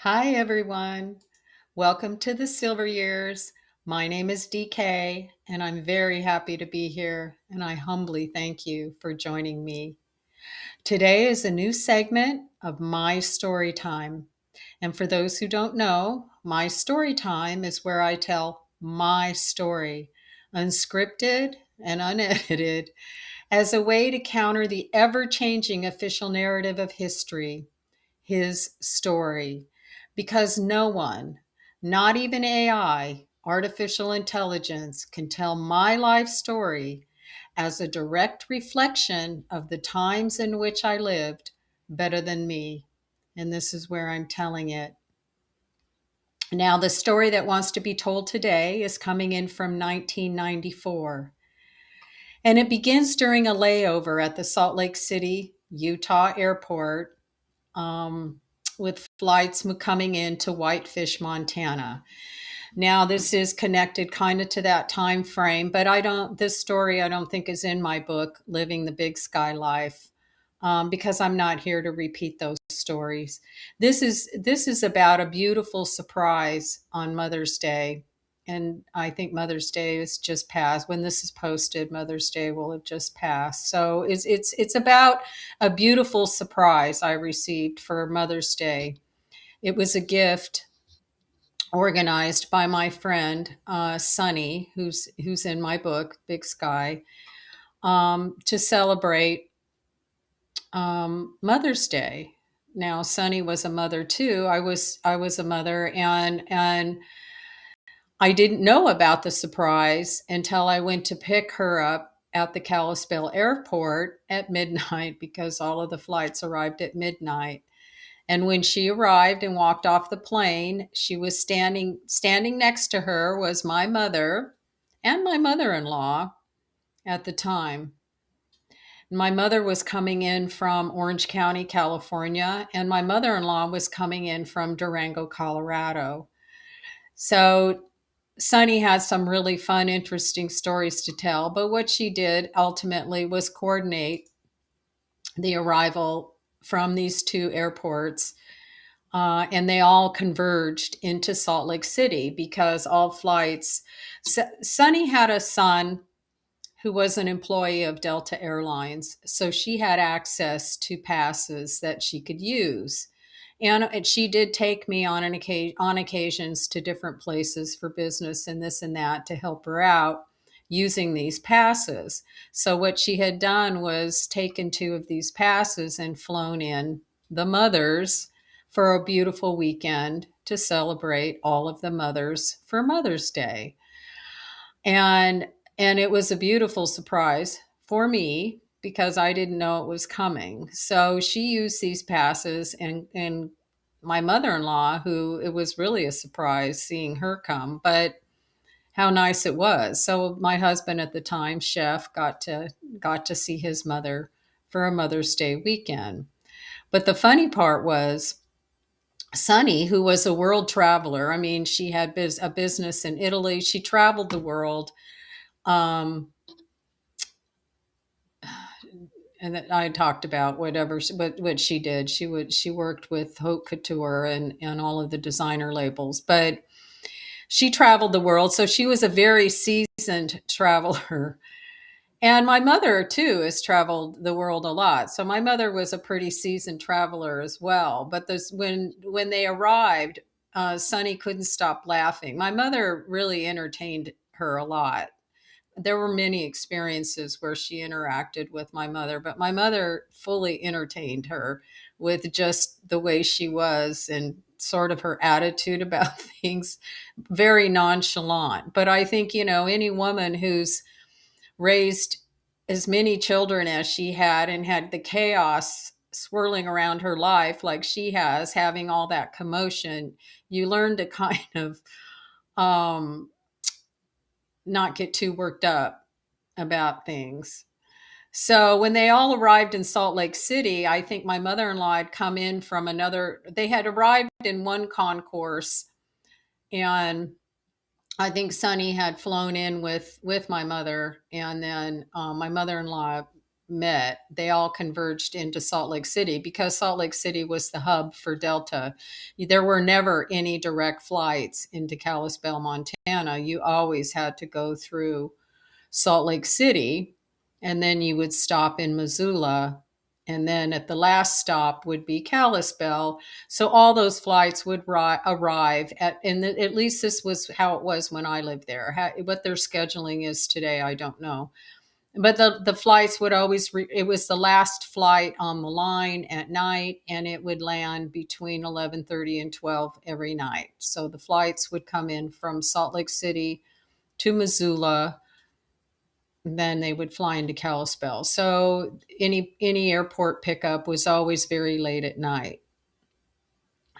Hi, everyone. Welcome to the Silver Years. My name is DK, and I'm very happy to be here, and I humbly thank you for joining me. Today is a new segment of My Story Time. And for those who don't know, My Story Time is where I tell my story, unscripted and unedited, as a way to counter the ever changing official narrative of history, his story. Because no one, not even AI, artificial intelligence, can tell my life story as a direct reflection of the times in which I lived better than me. And this is where I'm telling it. Now, the story that wants to be told today is coming in from 1994. And it begins during a layover at the Salt Lake City, Utah airport, um, with flights coming into Whitefish, Montana. Now, this is connected kind of to that time frame, but this story I don't think is in my book, Living the Big Sky Life, because I'm not here to repeat those stories. This is about a beautiful surprise on Mother's Day. And I think Mother's Day is just passed. When this is posted, Mother's Day will have just passed. So it's about a beautiful surprise I received for Mother's Day. It was a gift organized by my friend Sunny, who's in my book Big Sky, to celebrate Mother's Day. Now, Sunny was a mother too. I was a mother, and I didn't know about the surprise until I went to pick her up at the Kalispell airport at midnight because all of the flights arrived at midnight. And when she arrived and walked off the plane, she was standing next to her was my mother and my mother-in-law at the time. My mother was coming in from Orange County, California, and my mother-in-law was coming in from Durango, Colorado. So Sunny had some really fun, interesting stories to tell, but what she did ultimately was coordinate the arrival from these two airports, and they all converged into Salt Lake City because all flights. Sunny had a son who was an employee of Delta Airlines, so she had access to passes that she could use. And she did take me on occasions to different places for business and this and that to help her out using these passes. So what she had done was taken two of these passes and flown in the mothers for a beautiful weekend to celebrate all of the mothers for Mother's Day. And it was a beautiful surprise for me because I didn't know it was coming. So she used these passes, and my mother-in-law, who it was really a surprise seeing her come, but how nice it was. So my husband at the time, chef, got to see his mother for a Mother's Day weekend. But the funny part was Sunny, who was a world traveler. I mean, she had a business in Italy. She traveled the world. Um, and I talked about what she did. She worked with Haute Couture and all of the designer labels, but she traveled the world, so she was a very seasoned traveler. And my mother too has traveled the world a lot, so my mother was a pretty seasoned traveler as well. But this when they arrived, Sunny couldn't stop laughing. My mother really entertained her a lot. There were many experiences where she interacted with my mother, but my mother fully entertained her with just the way she was and sort of her attitude about things, very nonchalant. But I think, any woman who's raised as many children as she had and had the chaos swirling around her life like she has, having all that commotion, you learn to kind of um, not get too worked up about things. So when they all arrived in Salt Lake City, I think my mother-in-law had come in from another, they had arrived in one concourse, and I think Sunny had flown in with my mother, and then my mother-in-law met, they all converged into Salt Lake City because Salt Lake City was the hub for Delta. There were never any direct flights into Kalispell, Montana. You always had to go through Salt Lake City, and then you would stop in Missoula, and then at the last stop would be Kalispell. So all those flights would arrive and at least this was how it was when I lived there. What their scheduling is today, I don't know. But the flights would always, it was the last flight on the line at night, and it would land between 11:30 and 12 every night. So the flights would come in from Salt Lake City to Missoula, then they would fly into Kalispell. So any airport pickup was always very late at night.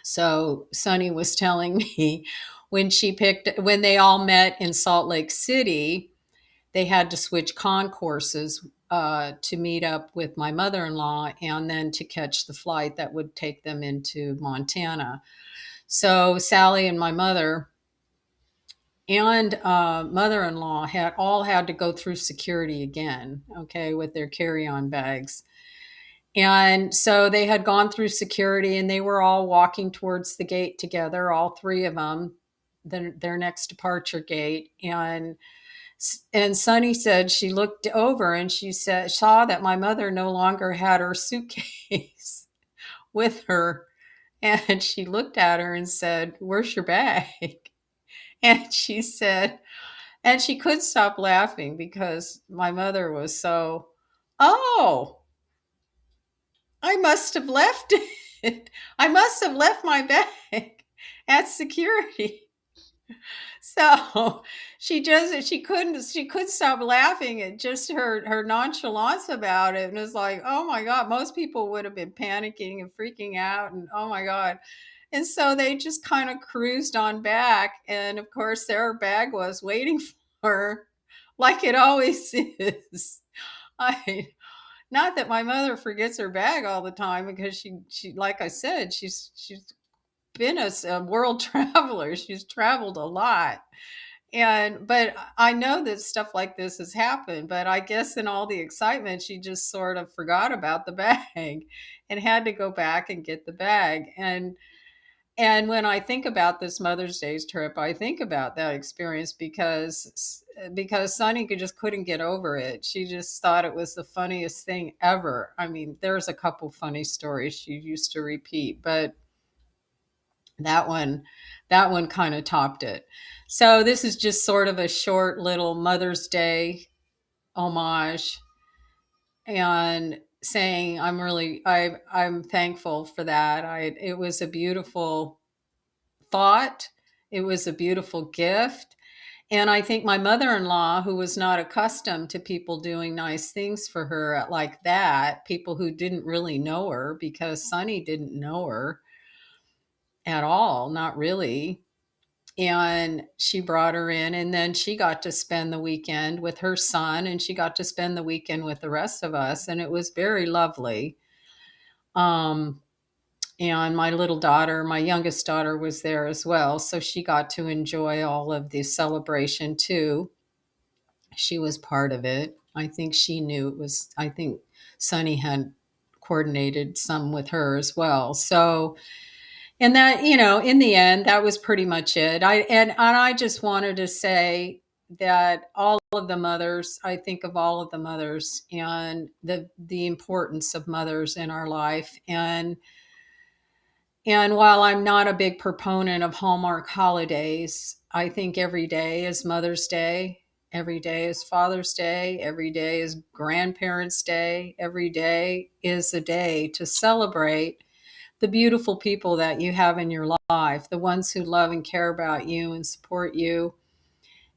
So Sunny was telling me when they all met in Salt Lake City, they had to switch concourses to meet up with my mother-in-law and then to catch the flight that would take them into Montana. So Sally and my mother and mother-in-law had to go through security again, okay, with their carry-on bags. And so they had gone through security and they were all walking towards the gate together, all three of them, their next departure gate. And Sunny said she looked over and she saw that my mother no longer had her suitcase with her. And she looked at her and said, "Where's your bag?" And she said, and she couldn't stop laughing because my mother was so, "Oh, I must have left it. I must have left my bag at security." So she couldn't stop laughing at just her nonchalance about it. And it's like, oh my God, most people would have been panicking and freaking out and oh my God. And so they just kind of cruised on back. And of course their bag was waiting for her like it always is. I Not that my mother forgets her bag all the time because she like I said, she's been a world traveler. She's traveled a lot. But I know that stuff like this has happened, but I guess in all the excitement, she just sort of forgot about the bag and had to go back and get the bag. And when I think about this Mother's Day trip, I think about that experience because Sunny just couldn't get over it. She just thought it was the funniest thing ever. I mean, there's a couple funny stories she used to repeat, but that one that one kind of topped it. So this is just sort of a short little Mother's Day homage and saying I'm thankful for that. I It was a beautiful thought. It was a beautiful gift. And I think my mother-in-law, who was not accustomed to people doing nice things for her like that, people who didn't really know her because Sunny didn't know her at all, not really. And she brought her in, and then she got to spend the weekend with her son, and she got to spend the weekend with the rest of us, and it was very lovely. Um, and my little daughter, my youngest daughter, was there as well, so she got to enjoy all of the celebration too. She was part of it. I think she knew it was. I think Sunny had coordinated some with her as well. So and that, in the end, that was pretty much it. I just wanted to say that all of the mothers, I think of all of the mothers and the importance of mothers in our life. And while I'm not a big proponent of Hallmark holidays, I think every day is Mother's Day. Every day is Father's Day. Every day is Grandparents' Day. Every day is a day to celebrate the beautiful people that you have in your life, the ones who love and care about you and support you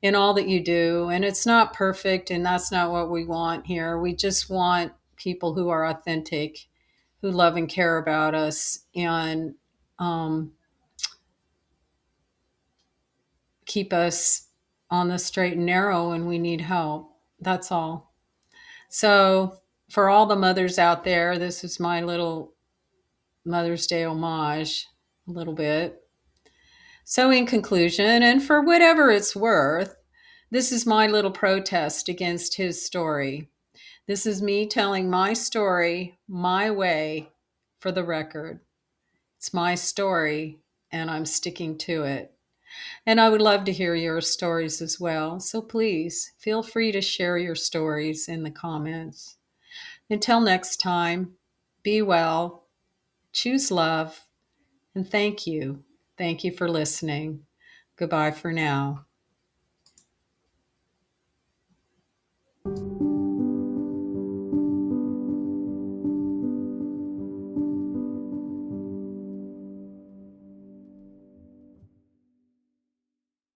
in all that you do. And it's not perfect, and that's not what we want here. We just want people who are authentic, who love and care about us, and um, keep us on the straight and narrow when we need help. That's all. So, for all the mothers out there, this is my little Mother's Day homage, a little bit. So, in conclusion, and for whatever it's worth, this is my little protest against his story. This is me telling my story my way for the record. It's my story, and I'm sticking to it. And I would love to hear your stories as well. So please feel free to share your stories in the comments. Until next time, be well, choose love, and thank you. Thank you for listening. Goodbye for now.